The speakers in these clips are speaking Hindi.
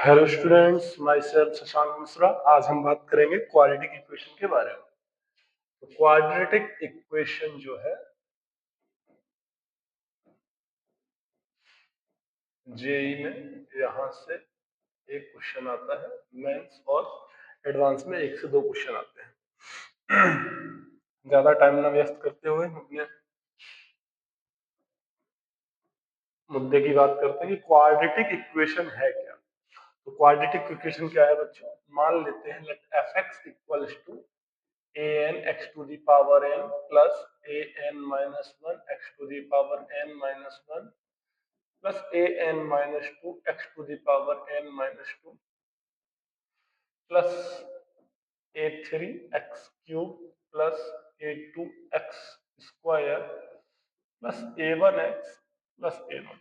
Hello students, my self Shashank Mishra. आज हम बात करेंगे क्वाड्रेटिक इक्वेशन के बारे में। तो क्वाड्रेटिक इक्वेशन जो है जेई में यहाँ से एक क्वेश्चन आता है, मेंस और एडवांस में एक से दो क्वेश्चन आते हैं। ज्यादा टाइम ना वेस्ट करते हुए हम अपने मुद्दे की बात करते हैं कि क्वाड्रेटिक इक्वेशन है क्या। तो क्वाड्रेटिक इक्वेशन क्या है बच्चों? मान लेते हैं let F X equals to an x to the power n plus an minus 1 x to the power n minus 1 plus an minus 2 x to the power n minus 2 plus a3 x cube plus a2 x square plus a1 x plus a0।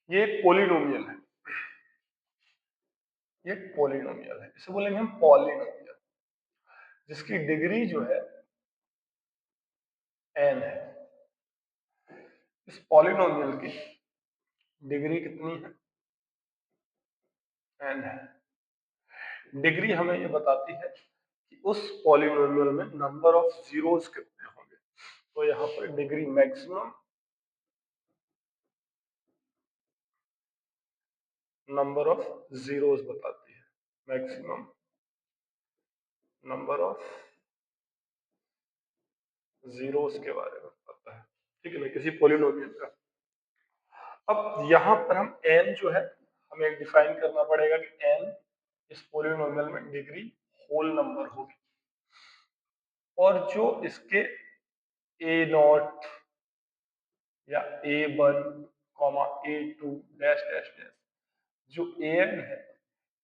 ये एक पोलिनोमियल है, ये एक पोलिनोमियल है, इसे बोलेंगे हम पॉलिनोमियल, जिसकी डिग्री जो है n है। इस पॉलिनोमियल की डिग्री कितनी है? n है। डिग्री हमें ये बताती है कि उस पॉलिनोमियल में नंबर ऑफ जीरोस कितने होंगे। तो यहाँ पर degree maximum number of zeros बताती है, मैक्सिमम नंबर ऑफ जीरोस के बारे में बताता है, ठीक है ना, किसी पॉलिनोमियल का। अब यहाँ पर हम n जो है हमें डिफाइन करना पड़ेगा कि n इस पॉलिनोमियल में डिग्री होल नंबर होगी, और जो इसके a नॉट या a1 comma a2 dash dash dash जो an है,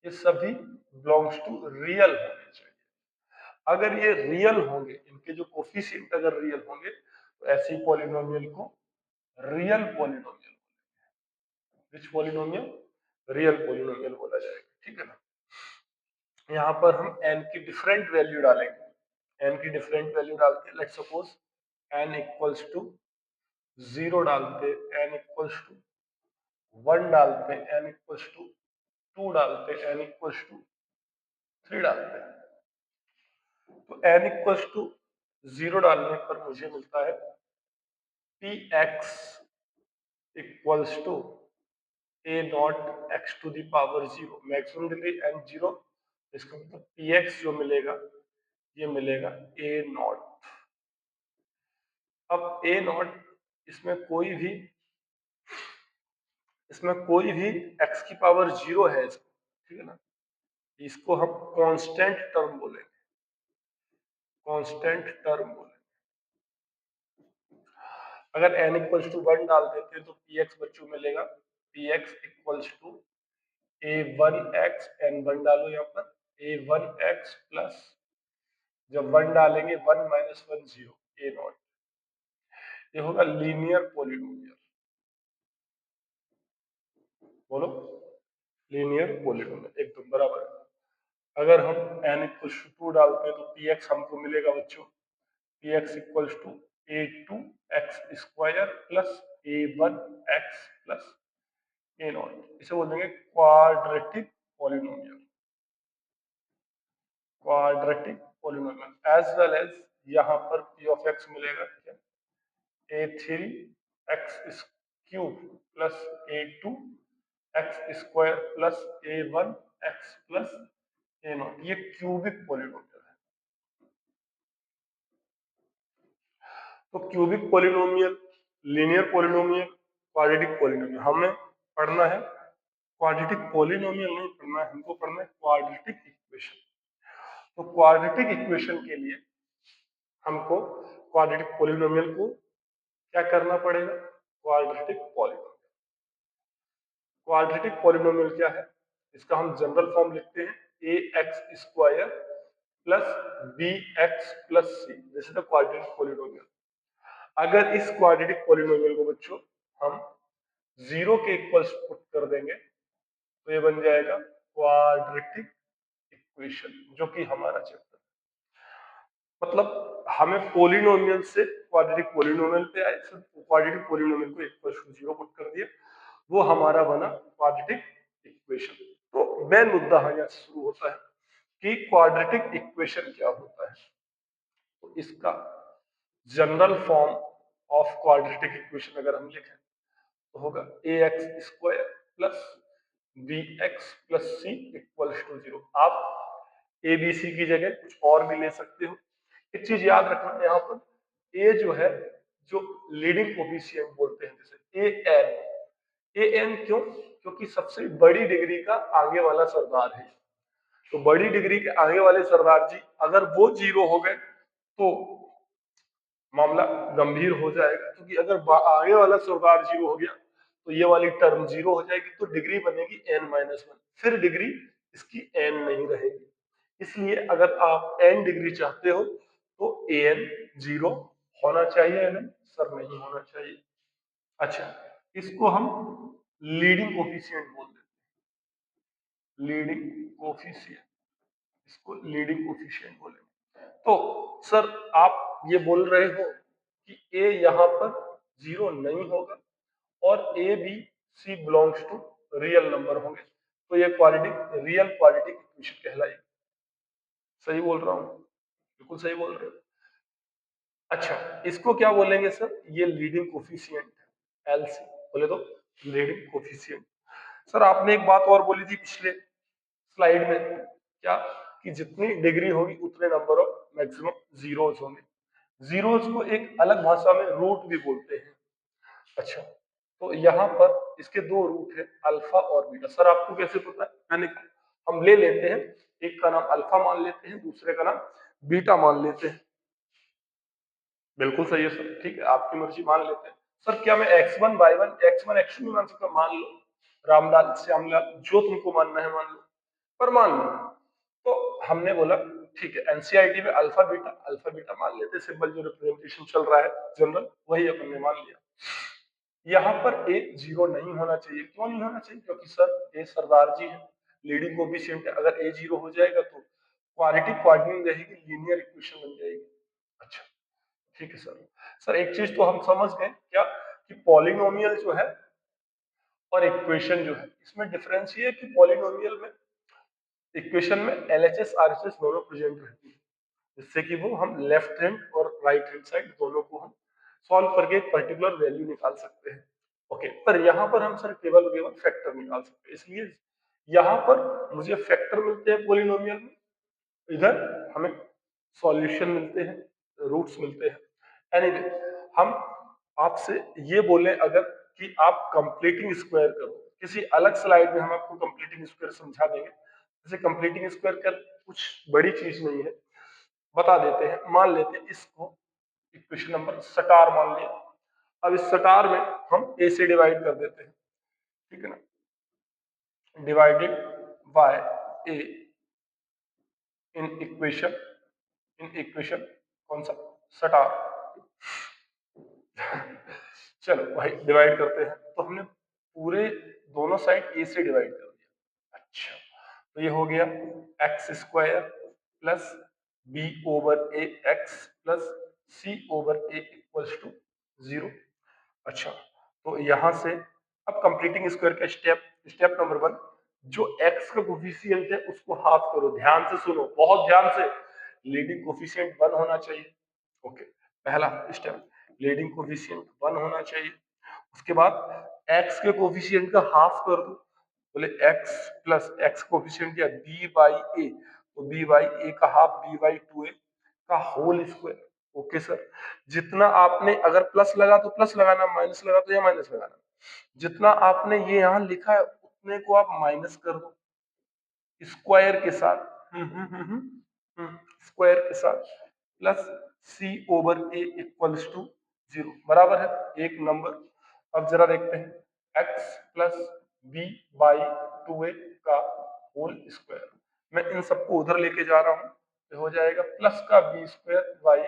ये सभी बिलोंग्स टू रियल होने चाहिए। अगर ये रियल होंगे, इनके जो कोफिशिएंट अगर रियल होंगे, तो ऐसे पॉलिनोमियल को रियल पॉलिनोमियल, विच पॉलिनोमियल, रियल पॉलिनोमियल बोला जाएगा, ठीक है ना। यहाँ पर हम n की डिफरेंट वैल्यू डालेंगे। n की डिफरेंट वैल्यू डालते हैं, let suppose n equals to 0 डालते, n इक्वल्स टू 1 डालते, n इक्वल्स टू 2 डालते, n इक्वल्स टू 3 डालते हैं। तो n इक्वल्स टू 0 डालने पर मुझे मिलता है px equals to a naught x to the power 0, maximum degree n 0, इसका मतलब px जो मिलेगा ये मिलेगा a नॉट। अब a नॉट इसमें कोई भी x की पावर 0 है इसको, ठीक है ना, इसको हम कांस्टेंट टर्म बोलेंगे, कांस्टेंट टर्म बोलेंगे। अगर n इक्वल्स टू 1 डाल देते हैं तो px बच्चों मिलेगा px equals to a1x, n1 डालो यहाँ पर, a1x प्लस, जब 1 डालेंगे 1 माइनस 1 0, a नॉट। ये होगा लीनियर पॉलिनोमियल, बोलो, लीनियर पॉलिनोमियल एकदम बराबर है। अगर हम n इक्वल्स टू 2 डालते हैं तो px हमको मिलेगा बच्चों px equals to a2x square plus a1x plus a naught. इसे बोलेंगे quadratic polynomial, quadratic polynomial. As well as यहाँ पर p ऑफ x मिलेगा क्या, a3x cube plus a2x square plus a1x plus a naught. ये क्यूबिक पॉलिनोमियल है। तो cubic polynomial, linear polynomial, quadratic polynomial, हमें पढ़ना है क्वाड्रेटिक पॉलिनोमियल नहीं पढ़ना है, हमको पढ़ना है क्वाड्रेटिक इक्वेशन। तो क्वाड्रेटिक इक्वेशन के लिए हमको क्वाड्रेटिक पॉलिनोमियल को क्या करना पड़ेगा, क्वाड्रेटिक पॉलिनोमियल। क्वाड्रेटिक पॉलिनोमियल क्या है, इसका हम जनरल फॉर्म लिखते हैं A X square plus B X plus C, this is the quadratic polynomial. अगर इस क्वाड्रेटिक पॉलिनोमियल को बच्चों हम 0 के इक्वल्स पुट कर देंगे तो ये बन जाएगा क्वाड्रेटिक इक्वेशन, जो कि हमारा चैप्टर, मतलब हमें पोलिनोमियल से क्वाड्रेटिक पोलिनोमियल पे आए, फिर क्वाड्रेटिक पोलिनोमियल को इक्वल टू 0 पुट कर दिया, वो हमारा बना क्वाड्रेटिक इक्वेशन। इक्वेशन। तो मेन मुद्दा यहाँ से शुरू होता है कि क्वाड्रेटिक इक्वेशन क्या होता है। तो इसका general form of quadratic equation अगर हम लिखें तो होगा ax square plus bx plus c equals to 0। आप ए बी सी की जगह कुछ और भी ले सकते हो। एक चीज याद रखना यहाँ पर a जो है, जो लीडिंग कोफिशिएंट बोलते हैं जैसे ए एन क्यों, क्योंकि सबसे बड़ी डिग्री का आगे वाला सरदार है। तो बड़ी डिग्री के आगे वाले सरदार जी अगर वो 0 हो गए तो मामला गंभीर हो जाएगा, क्योंकि अगर आगे वाला सरदार 0 हो गया तो ये वाली टर्म 0 हो जाएगी, तो डिग्री बनेगी n-1, फिर डिग्री इसकी n नहीं रहेगी। इसलिए अगर आप n डिग्री चाहते हो तो an 0 होना चाहिए या नहीं सर? नहीं होना चाहिए। अच्छा, इसको हम लीडिंग कोफिशिएंट बोल देते हैं, लीडिंग कोफिशिएंट, इसको लीडिंग कोफिशिएंट बोलेंगे। तो सर आप ये बोल रहे हो कि ए यहाँ पर 0 नहीं होगा और A B C belongs to real number होंगे, तो ये क्वाड्रेटिक रियल क्वाड्रेटिक इक्वेशन कहलाएगी। सही बोल रहा हूँ? बिल्कुल सही बोल रहे हो। अच्छा, इसको क्या बोलेंगे सर? ये लीडिंग कोफिशिएंट है, एलसी बोले तो लीडिंग कोफिशिएंट। सर आपने एक बात और बोली थी पिछले स्लाइड में, क्या? कि जितनी डिग्री होगी उतने नंबर ऑफ मैक्सिमम जीरोस होंगे। जीरोस को एक अलग भाषा में रूट भी बोलते हैं। अच्छा, तो यहाँ पर इसके दो रूट है, अल्फा और बीटा। सर आपको कैसे पता है? मैंने हम ले लेते हैं, एक का नाम अल्फा मान लेते हैं, दूसरे का नाम बीटा मान लेते हैं। बिल्कुल सही है सर, ठीक है, आपकी मर्जी, मान लेते हैं। सर क्या मैं x1 y1 x1 x2 नहीं मान सकता? मान लो, रामलाल श्यामलाल जो तुमको मानना है मान लो, पर मान लो। तो हमने बोला ठीक है, एनसीईआरटी में अल्फा बीटा मान लेते, सिंबल जो रिप्रेजेंटेशन चल रहा है जनरल, वही अपन ने मान लिया। यहाँ पर ए 0 नहीं होना चाहिए। क्यों नहीं होना चाहिए? क्योंकि सर ए सरदार जी है, लीडिंग कोफिशिएंट है। अगर ए 0 हो जाएगा तो क्वाड्रेटिक क्वाड्रेटिक रहेगी, लीनियर इक्वेशन बन जाएगी। अच्छा, ठीक है सर। सर एक चीज तो हम समझ गए, क्या? कि पॉलिनोमियल जो है और इक्वेशन जो है, इसमें डिफरेंस ये है कि पॉलिनोमियल में इक्वेशन में एलएचएस आरएचएस दोनों प्रेजेंट रहती है, जिससे कि वो हम लेफ्ट हैंड और राइट हैंड साइड दोनों को हम सॉल्व करके एक पर्टिकुलर वैल्यू निकाल सकते हैं। ओके, पर यहाँ पर हम सर केवल केवल फैक्टर निकाल सकते हैं, इसलिए यहाँ पर मुझे फैक्टर मिलते हैं पॉलिनोमियल में, इधर हमें सॉल्यूशन मिलते हैं, रूट्स मिलते हैं। एनीवे, हम आपसे ये बोले अगर कि आप कंप्लीटिंग स्क्वायर करो, किसी अलग स्लाइड में हम आपको कंप्लीटिंग स्क्वायर समझा देंगे। जैसे कंप्लीटिंग स्क्वायर कर कुछ बड़ी चीज नहीं है, बता देते हैं। मान लेते हैं इसको इक्वेशन नंबर स्टार मान लिया। अब इस स्टार में हम ए से डिवाइड कर देते हैं, ठीक है ना, divided by A in equation कौन सा? स्टार। चलो भाई डिवाइड करते हैं, तो हमने पूरे दोनों साइड ए से डिवाइड कर दिया। अच्छा, तो ये हो गया X square plus B over A X plus C over A equals to 0। अच्छा, तो यहां से अब कंप्लीटिंग स्क्वायर का स्टेप नंबर 1, जो x का कोफिशिएंट है उसको हाफ करो। ध्यान से सुनो, बहुत ध्यान से, लीडिंग कोफिशिएंट 1 होना चाहिए। ओके, पहला स्टेप, लीडिंग कोफिशिएंट 1 होना चाहिए। उसके बाद x के कोफिशिएंट का हाफ कर दो, बोले x प्लस x कोफिशिएंट क्या? b बाई a, तो b बाई a का हाफ b बाई 2a का होल स्क्वायर। ओके सर, जितना आपने अगर प्लस लगा तो प्लस लगाना, माइनस लगा तो ये माइनस लगाना। जितना आपने ये यहाँ लिखा है उतने को आप माइनस कर दो स्क्वायर के साथ, स्क्वायर के साथ, plus C over A equals to 0, बराबर है एक नंबर। अब जरा देखते हैं x plus B by 2a का होल स्क्वायर। मैं इन सबको उधर लेके जा रहा हूं, तो हो जाएगा प्लस का B square by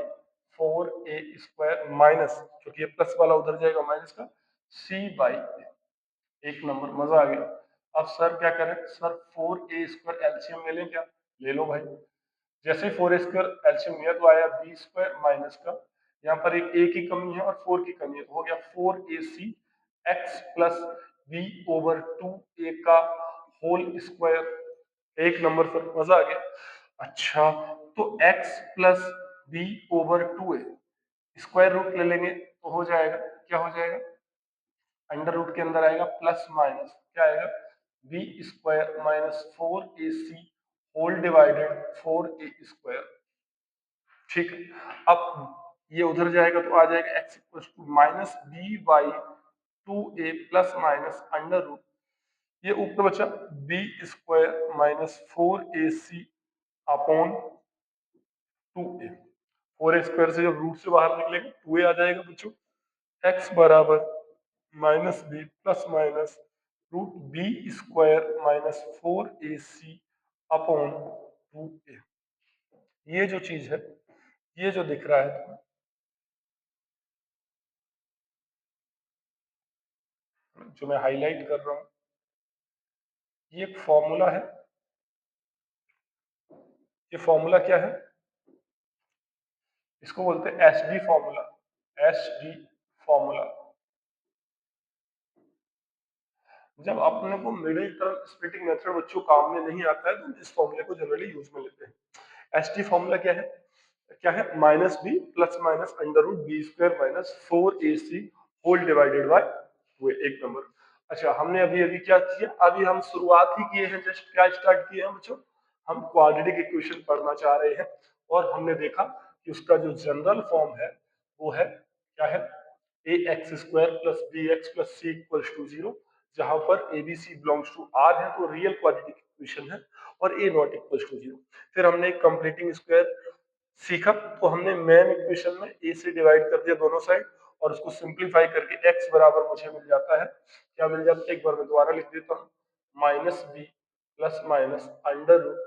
4a square minus, क्योंकि ये प्लस वाला उधर जाएगा, माइनस का c बाई a। एक नंबर, मजा आ गया। अब सर क्या करें? सर 4a स्क्वायर एलसीएम ले लें क्या? ले लो भाई। जैसे 4a स्क्वायर एलसीएम लिया तो आया b स्क्वायर माइनस का, यहाँ पर एक a की कमी है और 4 की कमी है, तो हो गया 4ac x plus b over 2a का होल स्क्वायर। एक नंबर पर मजा आ गया। अच्छा, तो x plus B over 2a square root ले लेंगे तो हो जाएगा, क्या हो जाएगा, अंडर रूट के अंदर आएगा प्लस माइनस क्या आएगा, B square minus 4ac whole divided 4a square. ठीक है, अब ये उधर जाएगा तो आ जाएगा x equal to minus B by 2a plus minus under root, ये ऊपर बचा B square minus 4ac upon 2a। 4a square से जब रूट से बाहर निकलेगा 2a आ जाएगा बच्चों। x बराबर minus B plus minus root B square minus 4ac upon 2a। ये जो चीज है, ये जो दिख रहा है, जो मैं हाईलाइट कर रहा हूं, ये एक फॉर्मूला है। ये फॉर्मूला क्या है, इसको बोलते हैं S D formula. S D formula. जब अपने को मिडिल टर्म स्प्लिटिंग मेथड बच्चों काम में नहीं आता है तो इस फॉर्मूले को जनरली यूज में लेते हैं। एस टी फॉर्मूला क्या है, क्या है, minus B plus minus under root B square minus 4ac whole divided by 2, एक नंबर। अच्छा, हमने अभी अभी क्या किया, अभी हम शुरुआत ही किए हैं, जस्ट क्या स्टार्ट किए हैं बच्चों, हम क्वाड्रेटिक इक्वेशन पढ़ना चाह रहे हैं। और हमने देखा कि उसका जो जनरल फॉर्म है वो है, क्या है, A X square plus B X plus C equals to 0, जहां पर A B C belongs to R है तो रियल क्वाड्रेटिक इक्वेशन है, और ए नॉट इक्वल्स टू 0। फिर हमने एक कंप्लीटिंग स्क्वायर सीखा, तो हमने मेन इक्वेशन में ए से डिवाइड कर दिया दोनों साइड, और उसको सिंप्लीफाई करके x बराबर मुझे मिल जाता है, क्या मिल जाता है, एक बार मैं दोबारा लिख देता हूँ, minus B plus minus under root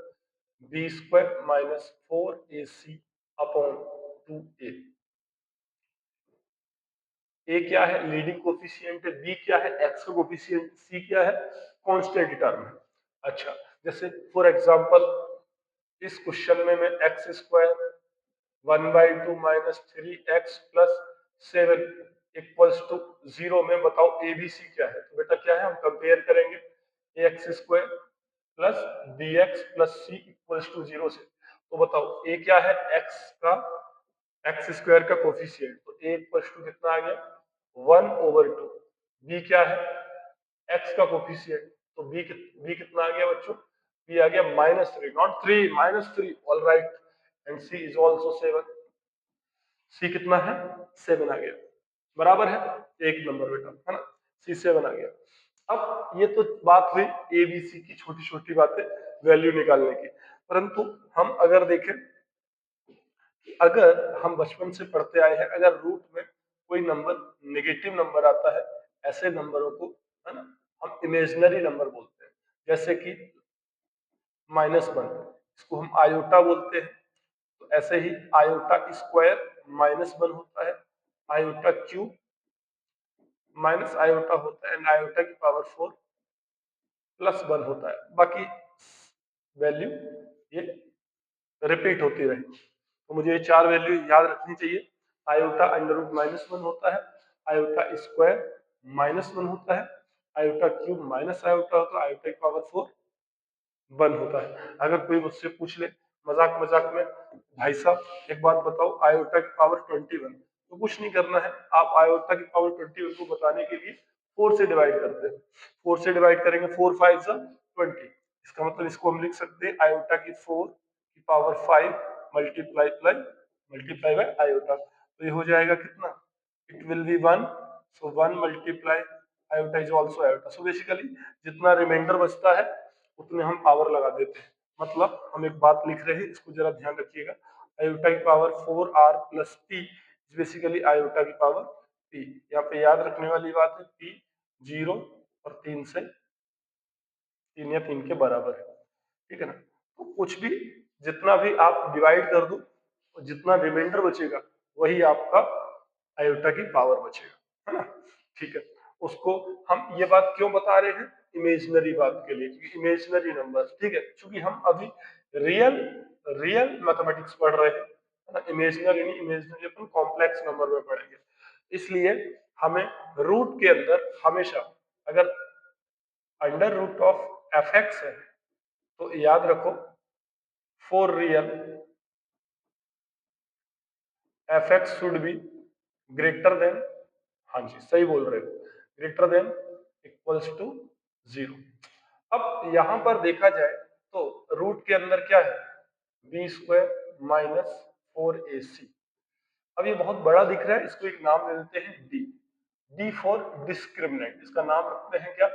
B square minus 4ac upon 2a। A क्या है, लीडिंग कोफिशिएंट है, बी क्या है, एक्स का कोफिशिएंट, सी क्या है, कांस्टेंट टर्म है। अच्छा, जैसे फॉर एग्जांपल इस क्वेश्चन में मैं X square 1/2 minus 3x plus 7 equals to 0 में बताओ ए बी सी क्या है। तो बेटा क्या है, हम कंपेयर करेंगे A X square plus B X plus C equals to 0 से। तो बताओ ए क्या है, एक्स का, एक्स स्क्वायर का कोफिशिएंट, तो ए इक्वल्स टू कितना आ गया, 1/2। बी क्या है, एक्स का कोफिशिएंट, तो बी कितना आ गया बच्चों, बी आ गया -3, not 3, -3, all right, and C is also 7। C कितना है, 7 आ गया, बराबर है, एक नंबर बेटा, है ना, सी 7 आ गया। अब ये तो बात हुई ए बी सी की छोटी छोटी बातें वैल्यू निकालने की, परंतु हम अगर देखें, अगर हम बचपन से पढ़ते आए हैं, अगर रूट में कोई नंबर नेगेटिव नंबर आता है, ऐसे नंबरों को, है ना, हम इमेजिनरी नंबर बोलते हैं। जैसे कि -1, इसको हम आयोटा बोलते हैं। तो ऐसे ही आयोटा स्क्वायर -1 होता है, आयोटा क्यूब माइनस आयोटा होता है, एंड आयोटा की पावर 4 +1 होता है। बाकी वैल्यू ये रिपीट होती रहेगी, तो मुझे ये चार वैल्यू याद रखनी चाहिए। आयोटा अंडर रूट -1 होता है, आयोटा स्क्वायर -1 होता है, आयोटा क्यूब माइनस आयोटा होता है, आयोटा की पावर 4 1 होता है। अगर कोई मुझसे पूछ ले मजाक मजाक में, भाई साहब एक बात बताओ, आयोटा की पावर 21, तो कुछ नहीं करना है, आप आयोटा की पावर 21 को बताने के लिए 4 से डिवाइड करते हैं। 4 से डिवाइड करेंगे, 4 5 20, इसका मतलब इसको हम लिख सकते हैं आयोटा की 4 की पावर 5 मल्टीप्लाई बाय आयोटा। तो ये हो जाएगा कितना, it will be 1, so 1 multiply iota is also iota. So basically जितना रिमाइंडर बचता है उतने हम पावर लगा देते हैं। मतलब हम एक बात लिख रहे हैं, इसको जरा ध्यान रखिएगा, आयोटा की power 4r plus p basically iota की पावर p। यहाँ पे याद रखने वाली बात है, p 0 और 3 से 3 या 3 के बराबर है, ठीक है ना। तो कुछ भी, जितना भी आप डिवाइड कर दो, और जितना रिमाइंडर बचेगा वही आपका आयोटा की पावर बचेगा, है ना। ठीक है, उसको हम ये बात क्यों बता रहे हैं, इमेजिनरी बात के लिए, क्योंकि इमेजिनरी नंबर, ठीक है, क्योंकि हम अभी रियल रियल मैथमेटिक्स पढ़ रहे हैं, है ना, इमेजिनरी नहीं, इमेजिनरी अपन कॉम्प्लेक्स नंबर में पढ़ेंगे। इसलिए हमें रूट के अंदर हमेशा, अगर under root of F X है तो याद रखो for real F X should be greater than, हाँ जी सही बोल रहे हो, ग्रेटर देन इक्वल्स टू 0। अब यहां पर देखा जाए तो रूट के अंदर क्या है, बी स्क्वायर माइनस 4ac। अब ये बहुत बड़ा दिख रहा है, इसको एक नाम दे देते हैं डी। डी फॉर डिस्क्रिमिनेंट, इसका नाम रखते हैं क्या,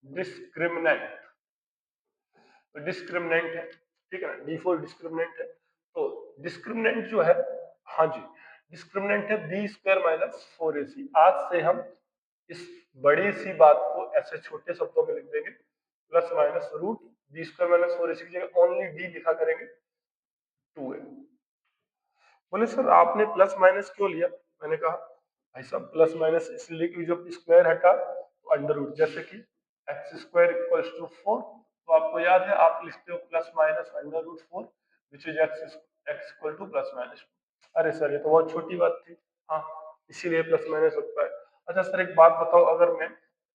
डिस्क्रिमिनेंट। तो डिस्क्रिमिनेंट है, ठीक है ना, डी फॉर डिस्क्रिमिनेंट है। तो डिस्क्रिमिनेंट जो है, हाँ जी डिस्क्रिमिनेंट है बी स्क्वायर माइनस 4ac। आज से हम इस बड़ी सी बात को ऐसे छोटे शब्दों में लिख देंगे, plus minus root B square minus 4ac की जगह ओनली डी लिखा करेंगे 2a। बोले सर आपने प्लस माइनस क्यों लिया, मैंने कहा भाई साहब प्लस माइनस इसलिए कि जब स्क्वायर हटा तो अंडर रूट, जैसे कि एक्स स्क्वायर इक्वल्स टू 4, तो आपको याद है आप लिखते हो plus minus under root 4 which is X X equal to plus minus. अरे सर ये तो बहुत छोटी बात थी, हाँ इसीलिए प्लस माइनस होता है। अच्छा सर एक बात बताओ, अगर मैं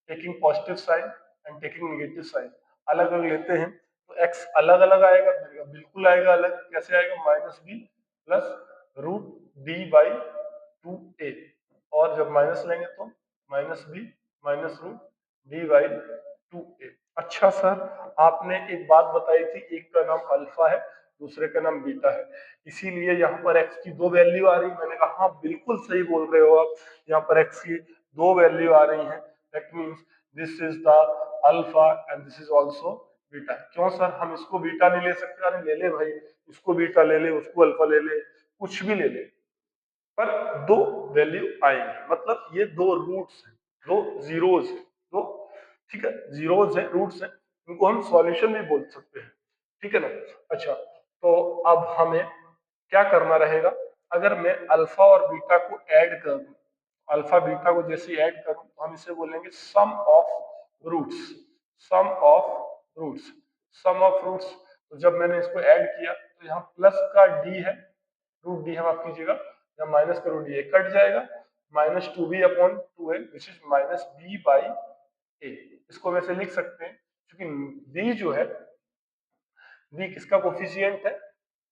taking positive sign and taking negative sign अलग अलग लेते हैं तो एक्स अलग अलग आएगा, बिल्कुल आएगा अलग, कैसे आएगा, minus B plus root D by 2a, और जब माइनस लेंगे तो minus B minus root D by 2a। अच्छा सर आपने एक बात बताई थी, एक का नाम अल्फा है दूसरे का नाम बीटा है, इसीलिए यहाँ पर x की दो वैल्यू आ रही है। मैंने कहा हाँ बिल्कुल सही बोल रहे हो आप, यहाँ पर x की दो वैल्यू आ रही हैं, that means this is the alpha and this is also beta. क्यों सर हम इसको बीटा नहीं ले सकते, अरे ले ले भाई, इसको बीटा ले ले, उसको अल्फा ले ले, कुछ भी ले ले, पर दो वैल्यू आएंगे, मतलब ये दो रूट्स हैं, दो जीरोज हैं, दो, ठीक है जीरोज है, रूट्स हैं, इनको हम सॉल्यूशन भी बोल सकते हैं, ठीक है ना। अच्छा तो अब हमें क्या करना रहेगा, अगर मैं अल्फा और बीटा को ऐड करूं, अल्फा बीटा को जैसे ऐड करूं तो हम इसे बोलेंगे sum of roots, sum of roots, sum of roots. तो जब मैंने इसको ऐड किया तो यहाँ प्लस का डी है, रूट डी है माफ कीजिएगा, यहाँ माइनस का रूट डी कट जाएगा, minus 2b upon 2a which is minus b by a। इसको वैसे लिख सकते हैं क्योंकि b जो है, b किसका कोफिशिएंट है,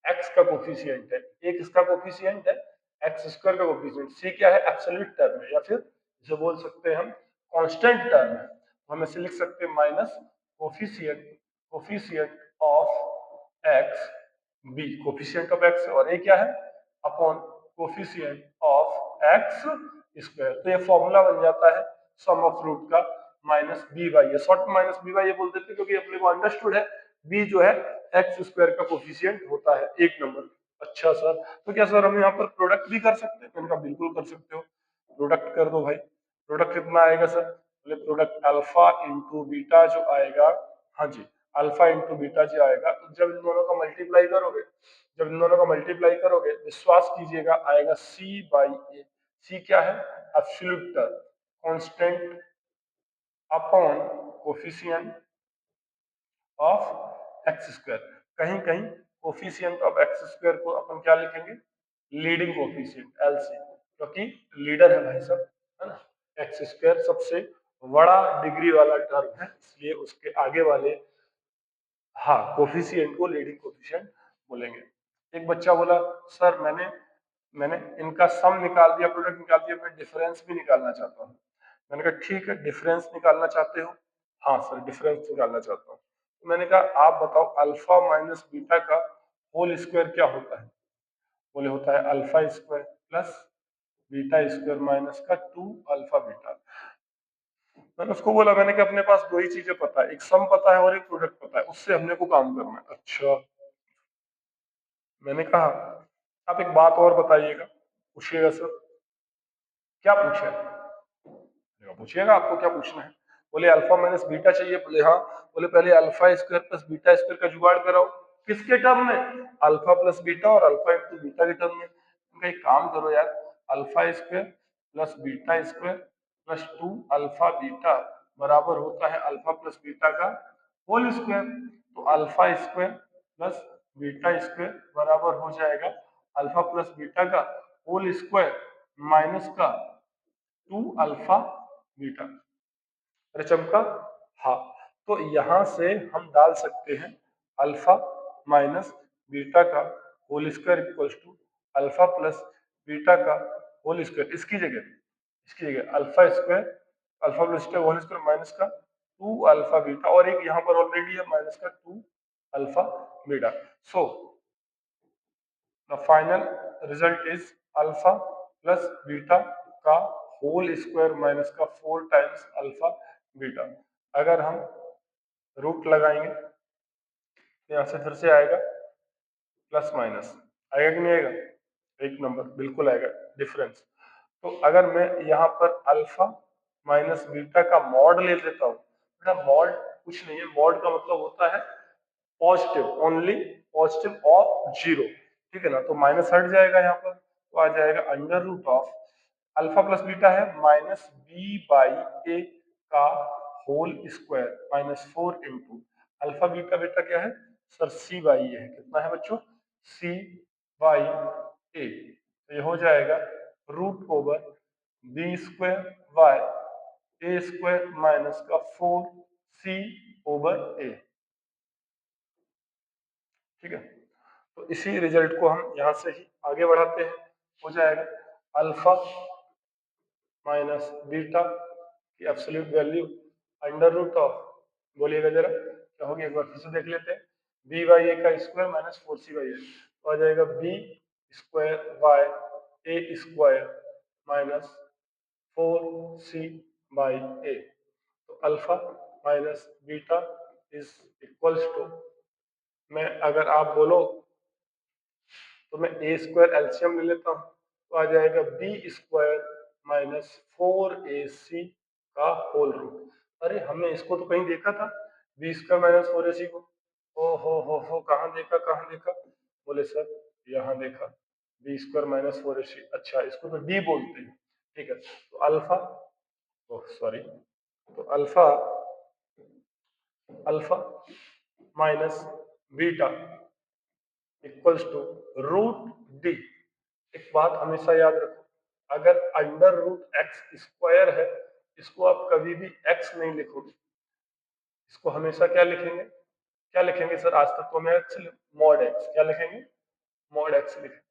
x का कोफिशिएंट है, a किसका कोफिशिएंट है, एक्स स्क्वायर का कोफिशिएंट, c क्या है एब्सोल्यूट टर्म है, या फिर इसे बोल सकते हैं हम कांस्टेंट टर्म है, तो हम इसे लिख सकते हैं minus coefficient, coefficient of x, b coefficient of x और a क्या है upon coefficient of x square. तो ये फॉर्मूला बन जाता है सम ऑफ रूट का minus B by A, short में माइनस बी बाई ए बोल देते हैं क्योंकि अपने को अंडरस्टूड है b जो है एक्स स्क्वायर का कोफिशिएंट होता है एक नंबर। अच्छा सर तो क्या सर हम यहाँ पर प्रोडक्ट भी कर सकते हैं, मैंने कहा बिल्कुल कर सकते हो, प्रोडक्ट कर दो भाई। प्रोडक्ट कितना आएगा सर, बोले प्रोडक्ट अल्फा इंटू बीटा जो आएगा, हाँ जी अल्फा इंटू बीटा जो आएगा, तो जब इन दोनों का मल्टीप्लाई करोगे, जब इन दोनों का मल्टीप्लाई करोगे विश्वास कीजिएगा आएगा सी बाई ए। सी क्या है absolute term, constant upon coefficient of x square. कहीं कहीं कोफिशिएंट ऑफ एक्स स्क्वायर को अपन क्या लिखेंगे, लीडिंग कोफिशिएंट एलसी, क्योंकि लीडर है भाई साहब, है ना, एक्स स्क्वायर सबसे बड़ा डिग्री वाला टर्म है, इसलिए उसके आगे वाले हाँ कोफिशिएंट को लीडिंग कोफिशिएंट बोलेंगे। एक बच्चा बोला सर मैंने मैंने इनका सम निकाल दिया, प्रोडक्ट निकाल दिया, मैं डिफरेंस भी निकालना चाहता हूँ। मैंने कहा ठीक है डिफरेंस निकालना चाहते हो, हाँ सर डिफरेंस निकालना चाहता हूँ। तो मैंने कहा आप बताओ अल्फा माइनस बीटा का होल स्क्वायर क्या होता है, बोले होता है alpha square plus beta square minus का 2 अल्फा बीटा। मैंने उसको बोला, मैंने कहा अपने पास दो ही चीजें पता है, एक सम पता है और एक प्रोडक्ट पता है, उससे हमने को काम करना है। अच्छा मैंने कहा आप एक बात और बताइएगा, पूछिएगा सर। क्या पूछे, पूछिएगा आपको क्या पूछना है। बोले अल्फा माइनस बीटा चाहिए, बोले हाँ, बोले पहले alpha square plus beta square का जुगाड़ कराओ, किसके टर्म में, अल्फा प्लस बीटा और अल्फा इंटू बीटा के टर्म में। उनका एक काम करो यार, alpha square plus beta square plus 2 alpha beta बराबर होता है अल्फा प्लस बीटा का होल स्क्वायर। तो alpha square plus beta square बराबर हो जाएगा अल्फा प्लस बीटा का होल स्क्वायर माइनस का 2 अल्फा बीटा। अरे चमका, हाँ तो यहाँ से हम डाल सकते हैं अल्फा माइनस बीटा का whole square equals to alpha plus beta का होल स्क्वायर। इसकी जगह alpha plus beta whole square minus का 2 अल्फा बीटा, और एक यहाँ पर ऑलरेडी है माइनस का 2 alpha beta. So the final result is alpha plus beta का होल स्क्वायर माइनस का 4 टाइम्स अल्फा बीटा। अगर हम रूट लगाएंगे तो यहाँ से फिर से आएगा प्लस माइनस, आएगा कि नहीं आएगा? एक नंबर बिल्कुल आएगा डिफरेंस। तो अगर मैं यहाँ पर अल्फा माइनस बीटा का मॉड ले लेता हूँ, बेटा मॉड कुछ नहीं है, मॉड का मतलब होता है positive, only positive of zero, ठीक है ना। तो माइनस हट जाएगा यहाँ पर, तो आ जाएगा under root of alpha plus beta है माइनस बी बाई ए का whole square minus 4 into alpha beta बेटा क्या है सर, सी बाई ए है। कितना है बच्चों? C by A. तो ये हो जाएगा root over B square by A square minus का 4 सी ओवर ए, ठीक है। तो इसी रिजल्ट को हम यहाँ से ही आगे बढ़ाते हैं, हो जाएगा अल्फा माइनस बीटा की absolute value under root of, बोलिएगा जरा क्या होगी, एक बार फिर से देख लेते हैं, बी बाई ए का square minus 4 C by A, तो आ जाएगा B square by A square minus 4 C by A. तो alpha minus beta is equals to, मैं अगर आप बोलो तो मैं ए स्क्वायर एलसीएम ले लेता हूँ, तो आ जाएगा बी स्क्वायर माइनस 4ac का होल रूट। अरे हमने इसको तो कहीं देखा था बी स्क्वायर माइनस 4ac को, ओ हो कहाँ देखा कहाँ देखा? बोले सर यहाँ देखा, बी स्क्वायर माइनस 4ac, अच्छा इसको तो डी बोलते हैं, ठीक है। तो अल्फा, ओह सॉरी, तो alpha alpha minus beta equals to root D. एक बात हमेशा याद रखो, अगर अंडर रूट एक्स स्क्वायर है, इसको आप कभी भी एक्स नहीं लिखोगे, इसको हमेशा क्या लिखेंगे? क्या लिखेंगे सर? आज तक तो मैं एक्स मॉड एक्स, क्या लिखेंगे? मॉड एक्स लिखेंगे।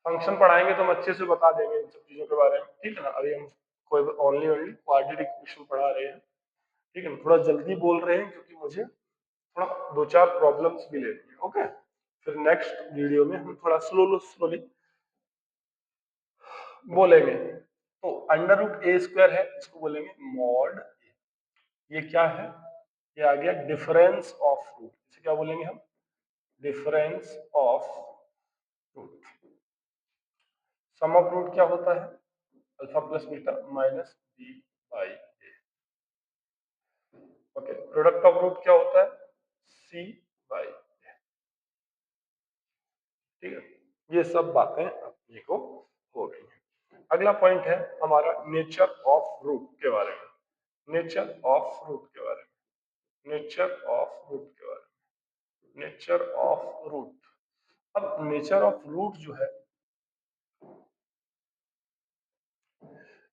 फंक्शन पढ़ाएंगे तो हम अच्छे से बता देंगे इन सब चीजों के बारे में, ठीक है ना। अभी हम कोई ओनली ओनली क्वाड्रेटिक इक्वेशन पढ़ा रहे हैं, ठीक है ना। थोड़ा जल्दी बोल रहे हैं क्योंकि मुझे थोड़ा 2-4 प्रॉब्लम्स भी लेनी है, ओके। फिर नेक्स्ट वीडियो में हम थोड़ा स्लोली बोलेंगे। तो अंडर रूट ए स्क्वायर है, इसको बोलेंगे मॉड। ये क्या है? ये आ गया डिफरेंस ऑफ रूट, इसे क्या बोलेंगे हम? Difference of root. Sum of root क्या होता है? Alpha plus beta minus B by A. Okay, product of root क्या होता है? सी बाई ए, ठीक है। ये सब बातें अपने को हो गई हैं। अगला पॉइंट है हमारा नेचर ऑफ रूट के बारे में। नेचर ऑफ रूट के बारे में, नेचर ऑफ रूट के बारे में, नेचर ऑफ रूट। अब नेचर ऑफ रूट जो है,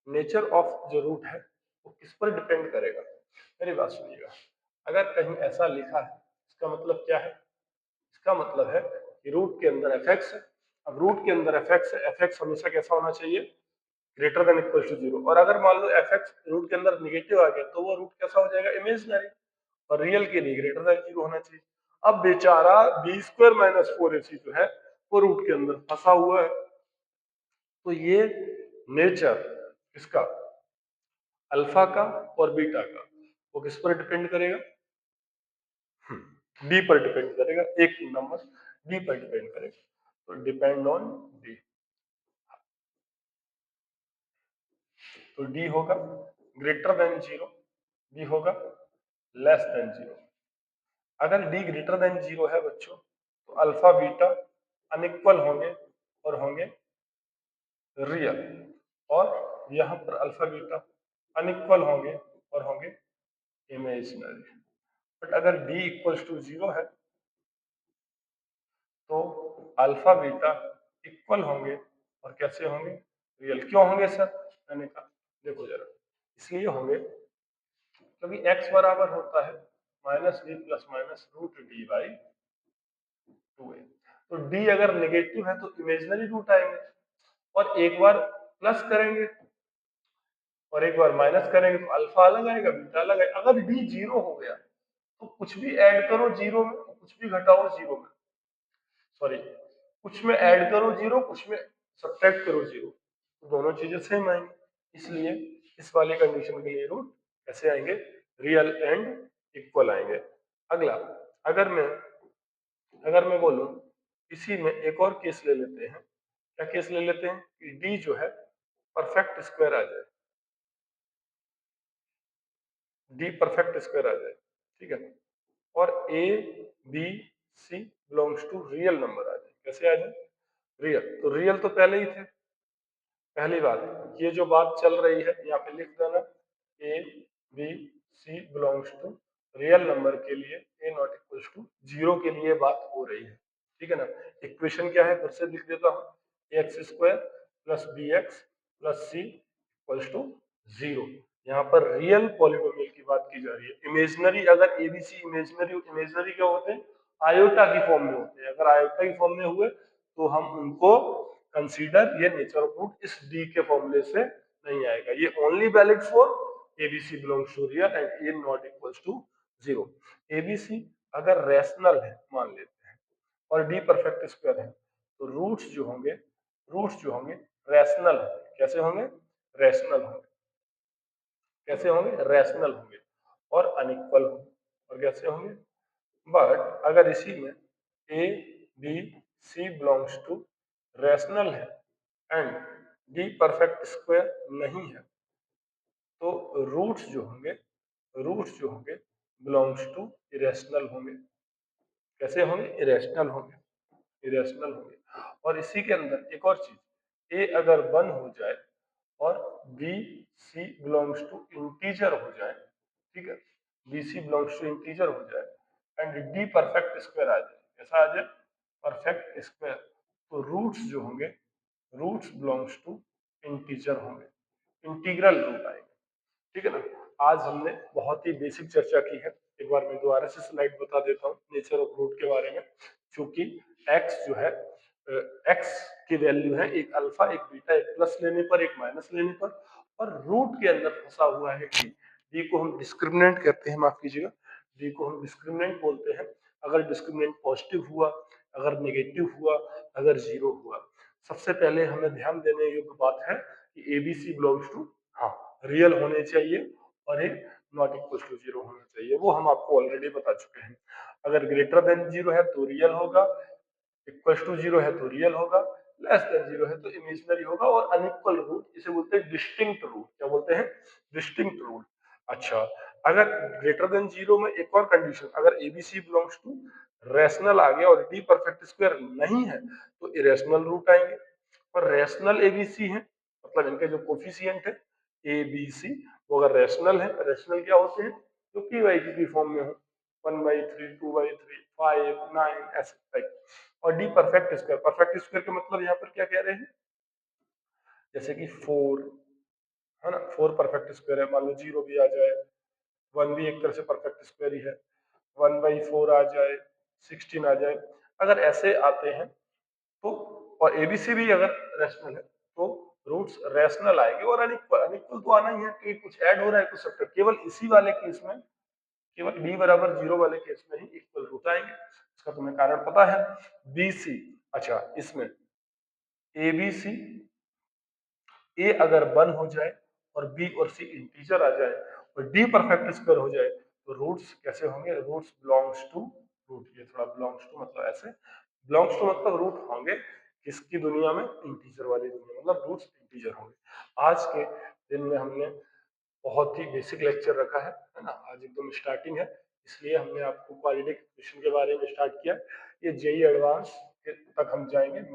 नेचर ऑफ जो रूट है वो किस पर डिपेंड करेगा? मेरी बात सुनिएगा, अगर कहीं ऐसा लिखा है इसका मतलब क्या है? इसका मतलब है कि रूट के अंदर एफ एक्स है। अब रूट के अंदर एफ एक्स है, एफ एक्स हमेशा कैसा होना चाहिए? Greater than equal to zero. और अगर मान लो एफ एक्स रूट के अंदर निगेटिव आ गया तो वो रूट कैसा हो जाएगा? इमेजिनरी। और रियल के लिए ग्रेटर देन जीरो होना चाहिए। अब बेचारा बी स्क्वायर माइनस 4ac जो है वो रूट के अंदर फंसा हुआ है, तो ये नेचर इसका अल्फा का और बीटा का वो किस पर डिपेंड करेगा? डी पर डिपेंड करेगा, एक नंबर डी पर डिपेंड करेगा। तो डिपेंड ऑन डी, तो डी होगा ग्रेटर देन जीरो, डी होगा लेस देन जीरो। अगर डी ग्रेटर देन जीरो है बच्चों, तो अल्फा बीटा अनइक्वल होंगे और होंगे रियल, और यहाँ पर अल्फा बीटा अनइक्वल होंगे और होंगे इमेजिनरी। बट अगर डी इक्वल्स टू जीरो है तो अल्फा बीटा इक्वल होंगे और कैसे होंगे? रियल। क्यों होंगे सर? मैंने कहा देखो जरा, इसलिए होंगे क्योंकि x बराबर होता है minus D plus minus root D by 2a। तो d अगर नेगेटिव है तो इमेजिनरी रूट आएंगे, और एक बार प्लस करेंगे और एक बार माइनस करेंगे तो अल्फा अलग आएगा, बीटा अलग आएगा। अगर d जीरो हो गया तो कुछ भी ऐड करो जीरो में, कुछ भी घटाओ जीरो में, सॉरी, कुछ में ऐड करो जीरो, कुछ में सब्ट्रैक्ट करो जीरो, तो दोनों चीजें सेम आएंगी। इसलिए इस वाली कंडीशन के लिए रूट कैसे आएंगे, रियल एंड इक्वल आएंगे। अगला, अगर मैं बोलूं इसी में एक और केस ले लेते हैं। क्या केस ले लेते हैं कि डी जो है परफेक्ट स्क्वायर आ जाए, डी परफेक्ट स्क्वायर आ जाए, ठीक है, और A B C belongs to real number आ जाए। कैसे आ जाए, रियल, तो रियल तो पहले ही थे। पहली बात, ये जो बात चल रही है यहाँ पे लिख देना, A B C belongs to real number के लिए A not equals to zero के लिए बात हो रही है, ठीक है ना। इक्वेशन क्या है, फिर से लिख देता हूँ, X square plus B X plus C equals to zero. यहाँ पर रियल पॉलिनोमियल की बात की जा रही है। इमेजिनरी, अगर एबीसी इमेजिनरी, इमेजिनरी क्या होते हैं, आयोटा की फॉर्म में होते हैं। अगर आयोटा की फॉर्म में हुए तो हम उनको कंसीडर, ये नेचर ऑफ रूट इस डी के फॉर्मूले से नहीं आएगा। ये only valid for ABC belongs to real and A not equals to zero. ABC अगर रैशनल है मान लेते हैं और डी परफेक्ट स्क्वायर है, तो रूट्स जो होंगे, रैशनल होंगे। कैसे होंगे, रैशनल होंगे। कैसे होंगे, रैशनल होंगे और अनइक्वल होंगे। और कैसे होंगे, बट अगर इसी में A B C belongs to rational है एंड डी परफेक्ट स्क्वायर नहीं है, तो रूट्स जो होंगे बिलोंग्स टू इरेशनल होंगे। कैसे होंगे, इरेशनल होंगे, इरेशनल होंगे। और इसी के अंदर एक और चीज, ए अगर 1 हो जाए और B C belongs to integer हो जाए, ठीक है, B C belongs to integer हो जाए एंड डी परफेक्ट स्क्वायर आ जाए। कैसा आ जाए, परफेक्ट स्क्वायर, तो रूट्स जो होंगे, रूट्स बिलोंग्स टू इंटीजर होंगे, इंटीग्रल रूट आएंगे, ठीक है ना। आज हमने बहुत ही बेसिक चर्चा की है। एक बार मैं दोबारा से स्लाइड बता देता हूँ नेचर ऑफ रूट के बारे में। क्योंकि x जो है, x की वैल्यू है एक अल्फा, एक बीटा, एक प्लस लेने पर, एक माइनस लेने पर, और रूट के अंदर फंसा हुआ है डी। डी को हम डिस्क्रिमिनेंट कहते हैं, माफ कीजिएगा, डी को हम डिस्क्रिमिनेंट बोलते हैं। अगर डिस्क्रिमिनेंट पॉजिटिव हुआ, अगर नेगेटिव हुआ, अगर जीरो हुआ, सबसे पहले हमें ध्यान देने योग्य बात है कि एबीसी बिलोंग्स टू, हाँ, रियल होने चाहिए और एक नॉट इक्वल टू जीरो होना चाहिए। वो हम आपको ऑलरेडी बता चुके हैं। अगर ग्रेटर देन जीरो है तो रियल होगा, इक्वल टू जीरो है तो रियल होगा, लेस देन जीरो है तो इमेजिनरी होगा। और अनइक्वल रूट इसे बोलते हैं डिस्टिंक्ट रूट। क्या बोलते हैं, डिस्टिंक्ट रूट। अच्छा, अगर ग्रेटर देन जीरो में एक और कंडीशन, अगर एबीसी बिलोंग्स टू रैशनल आ गया और डी परफेक्ट स्क्वायर नहीं है तो इरेशनल रूट आएंगे। और रैशनल एबीसी है, मतलब इनके जो कोफिशिएंट है ए बी सी, वो अगर रैशनल है, रैशनल क्या होते हैं, जो पी वाई की फॉर्म में हो, 1/3, 2/3, 5, 9 ऐसे टाइप। और D perfect square, perfect square का मतलब यहाँ पर क्या कह रहे हैं, जैसे कि 4 है ना, 4 परफेक्ट स्क्वायर है, मान लो 0 भी आ जाए, 1 भी एक तरह से परफेक्ट स्क्वायर ही है, 1/4 आ जाए, 16 आ जाए, अगर ऐसे आते हैं तो, और एबीसी भी अगर रैशनल है तो रूट्स रैशनल आएंगे। और अनइक्वल, अनइक्वल तो आना ही है कि कुछ ऐड हो रहा है, कुछ सब्ट्रैक्ट। केवल इसी वाले केस में, केवल डी बराबर जीरो वाले केस में ही इक्वल रूट आएंगे। इसका तुम्हें कारण पता है, बी सी, अच्छा इसमें ए बी सी, ए अगर 1 हो जाए और बी और सी इंटीजर आ जाए और डी परफेक्ट स्क्वायर हो जाए, तो रूट्स कैसे होंगे, रूट्स बिलोंग्स टू रूट, ये थोड़ा बिलोंग्स टू मतलब ऐसे, बिलोंग्स टू मतलब रूट होंगे किसकी दुनिया में, इंटीजर वाली दुनिया, मतलब रूट्स इंटीजर होंगे। आज के दिन में हमने बहुत ही बेसिक लेक्चर रखा है ना, आज एकदम स्टार्टिंग है, इसलिए हमने आपको क्वाड्रेटिक इक्वेशन के बारे में स्टार्ट किया। ये जेई एडवांस तक हम जाएंगे।